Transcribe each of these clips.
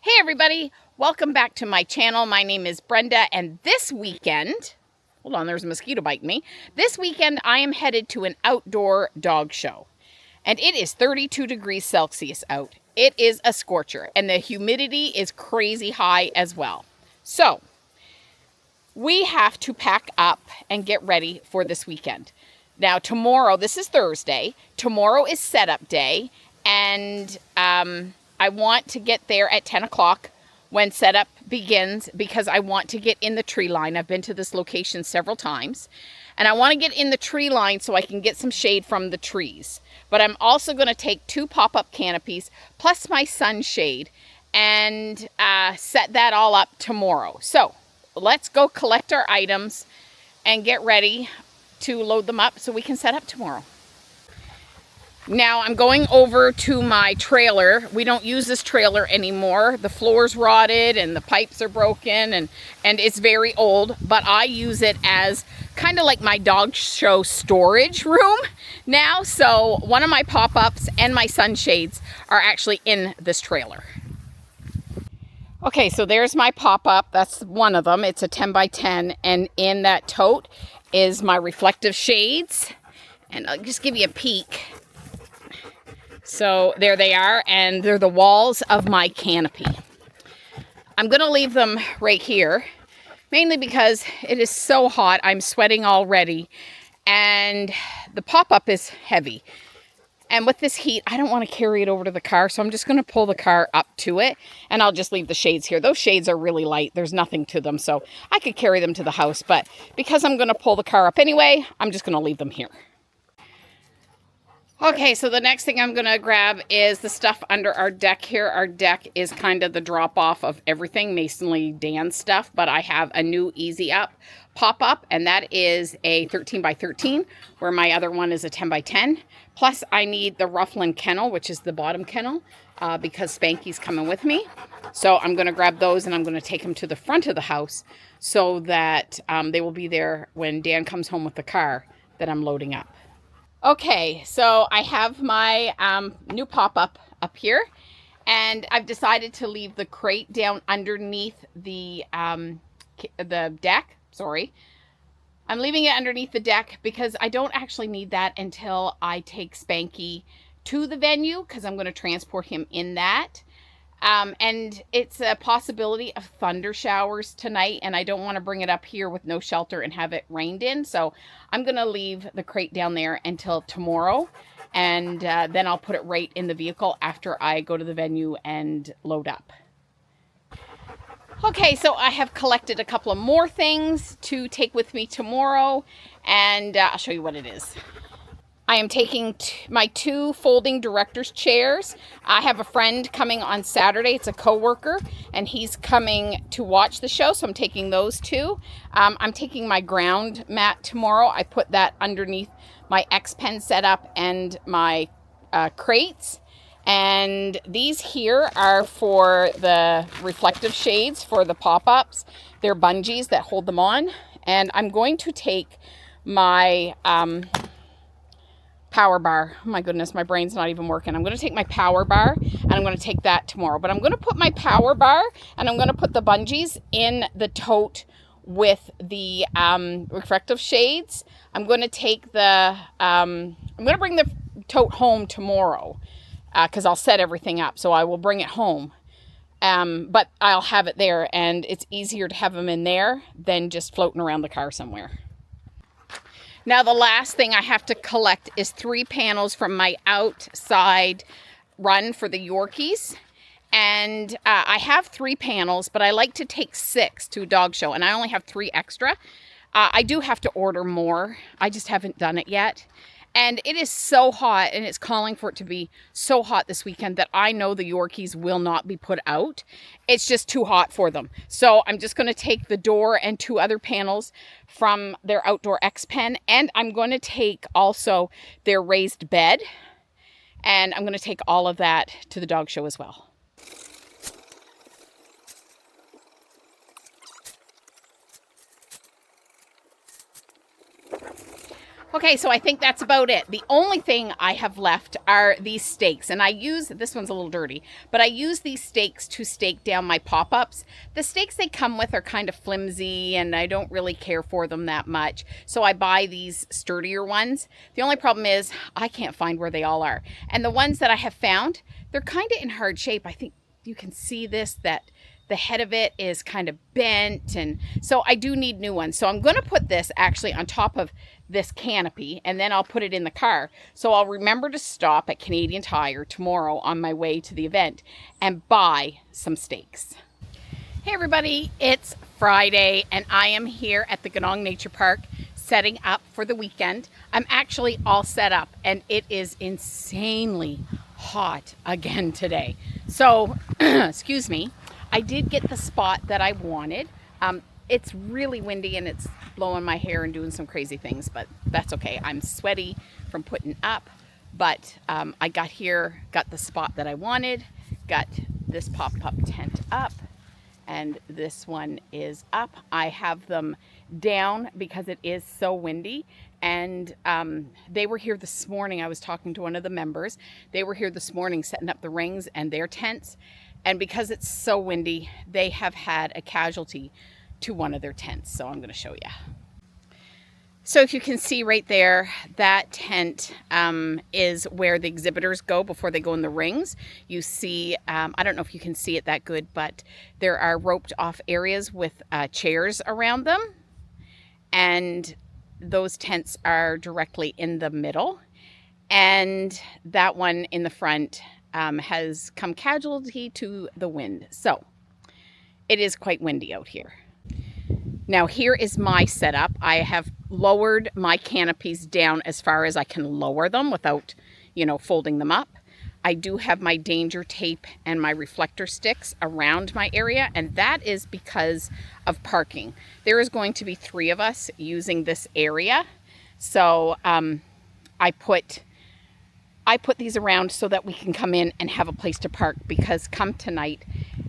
Hey everybody, welcome back to my channel. My name is Brenda, and this weekend, hold on, there's a mosquito biting me. This weekend I am headed to an outdoor dog show, and it is 32 degrees Celsius out. It is a scorcher, and the humidity is crazy high as well. So we have to pack up and get ready for this weekend. Now tomorrow, this is Thursday, tomorrow is setup day, and I want to get there at 10 o'clock when setup begins because I want to get in the tree line. I've been to this location several times, and I want to get in the tree line so I can get some shade from the trees. But I'm also going to take 2 pop-up canopies plus my sunshade and set that all up tomorrow. So let's go collect our items and get ready to load them up so we can set up tomorrow. Now I'm going over to my trailer. We don't use this trailer anymore. The floor's rotted and the pipes are broken and it's very old, but I use it as kind of like my dog show storage room now. So one of my pop-ups and my sunshades are actually in this trailer. Okay, so there's my pop-up. That's one of them. It's a 10 by 10, and in that tote is my reflective shades. And I'll just give you a peek. So there they are, and they're the walls of my canopy. I'm going to leave them right here, mainly because it is so hot. I'm sweating already, and the pop-up is heavy. And with this heat, I don't want to carry it over to the car, so I'm just going to pull the car up to it, and I'll just leave the shades here. Those shades are really light. There's nothing to them, so I could carry them to the house, but because I'm going to pull the car up anyway, I'm just going to leave them here. Okay, so the next thing I'm going to grab is the stuff under our deck here. Our deck is kind of the drop-off of everything, Masonly Dan stuff, but I have a new Easy Up pop-up, and that is a 13 by 13, where my other one is a 10 by 10. Plus, I need the Rufflin kennel, which is the bottom kennel, because Spanky's coming with me. So I'm going to grab those, and I'm going to take them to the front of the house so that they will be there when Dan comes home with the car that I'm loading up. Okay, so I have my new pop-up up here, and I've decided to leave the crate down underneath the deck. Sorry. I'm leaving it underneath the deck because I don't actually need that until I take Spanky to the venue, because I'm going to transport him in that. And it's a possibility of thunder showers tonight, and I don't want to bring it up here with no shelter and have it rained in. So I'm going to leave the crate down there until tomorrow, and then I'll put it right in the vehicle after I go to the venue and load up. Okay, so I have collected a couple of more things to take with me tomorrow, and I'll show you what it is. I am taking my 2 folding director's chairs. I have a friend coming on Saturday. It's a coworker, and he's coming to watch the show, so I'm taking those 2. I'm taking my ground mat tomorrow. I put that underneath my X-Pen setup and my crates. And these here are for the reflective shades for the pop-ups. They're bungees that hold them on. And I'm going to take my power bar. Oh my goodness, my brain's not even working. I'm going to take my power bar, and I'm going to take that tomorrow. But I'm going to put my power bar, and I'm going to put the bungees in the tote with the reflective shades. I'm going to take the, I'm going to bring the tote home tomorrow because I'll set everything up. So I will bring it home. But I'll have it there, and it's easier to have them in there than just floating around the car somewhere. Now the last thing I have to collect is 3 panels from my outside run for the Yorkies. And I have 3 panels, but I like to take 6 to a dog show, and I only have 3 extra. I do have to order more. I just haven't done it yet. And it is so hot, and it's calling for it to be so hot this weekend that I know the Yorkies will not be put out. It's just too hot for them. So I'm just going to take the door and 2 other panels from their outdoor X-Pen, and I'm going to take also their raised bed, and I'm going to take all of that to the dog show as well. Okay, so I think that's about it. The only thing I have left are these stakes, and I use, this one's a little dirty, but I use these stakes to stake down my pop-ups. The stakes they come with are kind of flimsy, and I don't really care for them that much, so I buy these sturdier ones. The only problem is I can't find where they all are, and the ones that I have found, they're kind of in hard shape. I think you can see this, that the head of it is kind of bent, and so I do need new ones. So I'm going to put this actually on top of this canopy, and then I'll put it in the car. So I'll remember to stop at Canadian Tire tomorrow on my way to the event and buy some stakes. Hey everybody, it's Friday and I am here at the Ganong Nature Park setting up for the weekend. I'm actually all set up and it is insanely hot again today. So, excuse me, I did get the spot that I wanted. It's really windy and it's blowing my hair and doing some crazy things, but that's okay. I'm sweaty from putting up, but I got here, got the spot that I wanted, got this pop-up tent up, and this one is up. I have them down because it is so windy, and they were here this morning. I was talking to one of the members. They were here this morning setting up the rings and their tents, and because it's so windy, they have had a casualty to one of their tents. So I'm going to show you. So if you can see right there, that tent is where the exhibitors go before they go in the rings. You see, I don't know if you can see it that good, but there are roped off areas with chairs around them. And those tents are directly in the middle. And that one in the front has come casualty to the wind. So it is quite windy out here. Now here is my setup. I have lowered my canopies down as far as I can lower them without, folding them up. I do have my danger tape and my reflector sticks around my area, and that is because of parking. There is going to be 3 of us using this area. So I put these around so that we can come in and have a place to park, because come tonight,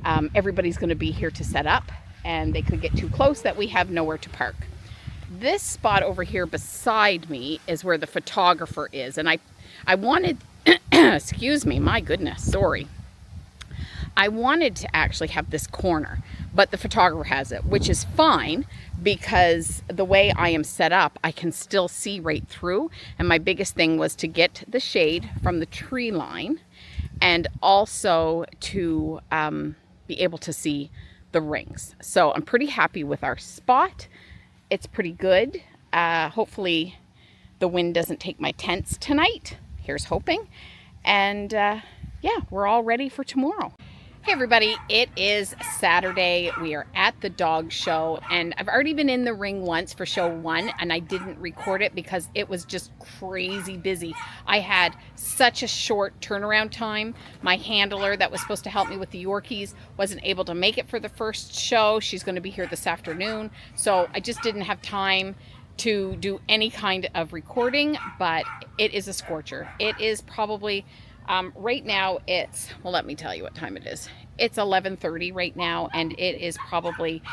everybody's going to be here to set up and they could get too close that we have nowhere to park. This spot over here beside me is where the photographer is. And I wanted, excuse me, my goodness, sorry. I wanted to actually have this corner, but the photographer has it, which is fine because the way I am set up, I can still see right through. And my biggest thing was to get the shade from the tree line and also to be able to see the rings. So I'm pretty happy with our spot. It's pretty good. Hopefully the wind doesn't take my tents tonight. Here's hoping. And yeah, we're all ready for tomorrow. Hey everybody, it is Saturday. We are at the dog show and I've already been in the ring once for show 1 and I didn't record it because it was just crazy busy. I had such a short turnaround time. My handler that was supposed to help me with the Yorkies wasn't able to make it for the first show. She's going to be here this afternoon. So I just didn't have time to do any kind of recording, but it is a scorcher. It is probably right now it's, well, let me tell you what time it is. It's 11:30 right now, and it is probably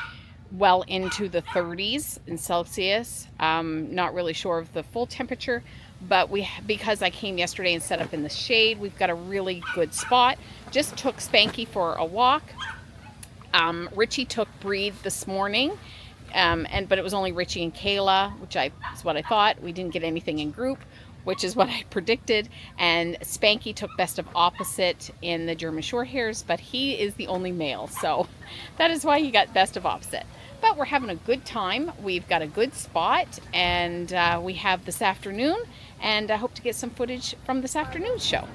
well into the 30s in Celsius. Not really sure of the full temperature, but because I came yesterday and set up in the shade, we've got a really good spot. Just took Spanky for a walk. Richie took Breathe this morning. But it was only Richey and Kala, which is what I thought. We didn't get anything in group, which is what I predicted. And Spanky took Best of Opposite in the German Shorthairs, but he is the only male. So that is why he got Best of Opposite. But we're having a good time. We've got a good spot, and we have this afternoon, and I hope to get some footage from this afternoon's show.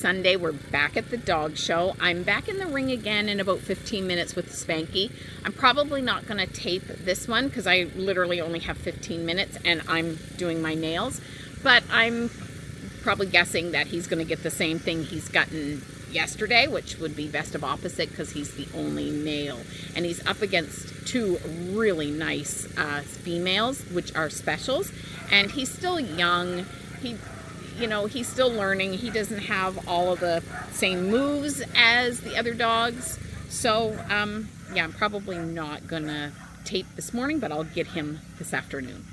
Sunday. We're back at the dog show. I'm back in the ring again in about 15 minutes with Spanky. I'm probably not going to tape this one because I literally only have 15 minutes and I'm doing my nails. But I'm probably guessing that he's going to get the same thing he's gotten yesterday, which would be best of opposite because he's the only male. And he's up against two really nice females, which are specials. And he's still young. He's still learning. He doesn't have all of the same moves as the other dogs. So, yeah, I'm probably not going to tape this morning, but I'll get him this afternoon.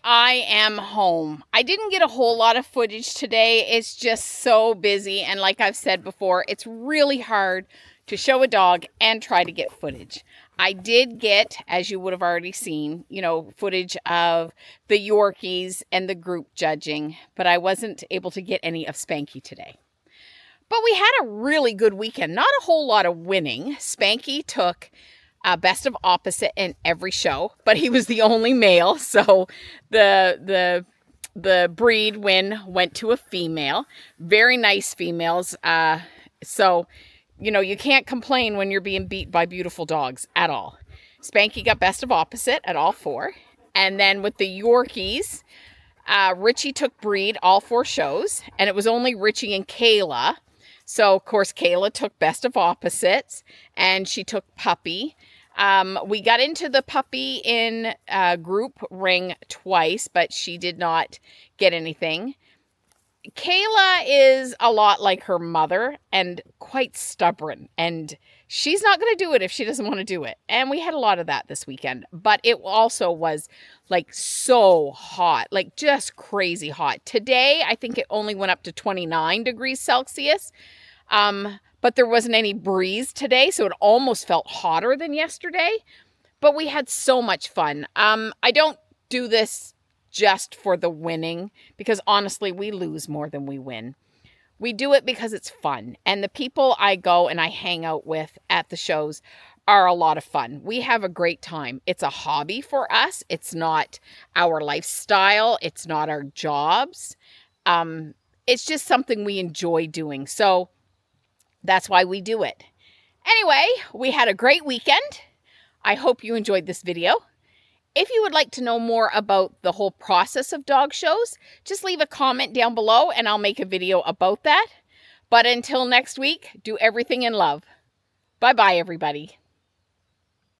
I am home. I didn't get a whole lot of footage today. It's just so busy. And like I've said before, it's really hard to show a dog and try to get footage. I did get, as you would have already seen, footage of the Yorkies and the group judging, but I wasn't able to get any of Spanky today. But we had a really good weekend. Not a whole lot of winning. Spanky took best of opposite in every show, but he was the only male, so the the breed win went to a female. Very nice females. So, you know, you can't complain when you're being beat by beautiful dogs at all. Spanky got best of opposite at all 4. And then with the Yorkies, Richey took breed all 4 shows. And it was only Richey and Kala. So, of course, Kala took best of opposites. And she took puppy. We got into the puppy in group ring twice, but she did not get anything. Kala is a lot like her mother and quite stubborn, and she's not going to do it if she doesn't want to do it. And we had a lot of that this weekend, but it also was like so hot, like just crazy hot. Today, I think it only went up to 29 degrees Celsius. But there wasn't any breeze today, so it almost felt hotter than yesterday. But we had so much fun. I don't do this just for the winning, because honestly, we lose more than we win. We do it because it's fun. And the people I go and I hang out with at the shows are a lot of fun. We have a great time. It's a hobby for us. It's not our lifestyle. It's not our jobs. It's just something we enjoy doing. So that's why we do it. Anyway, we had a great weekend. I hope you enjoyed this video. If you would like to know more about the whole process of dog shows, just leave a comment down below and I'll make a video about that. But until next week, do everything in love. Bye-bye, everybody.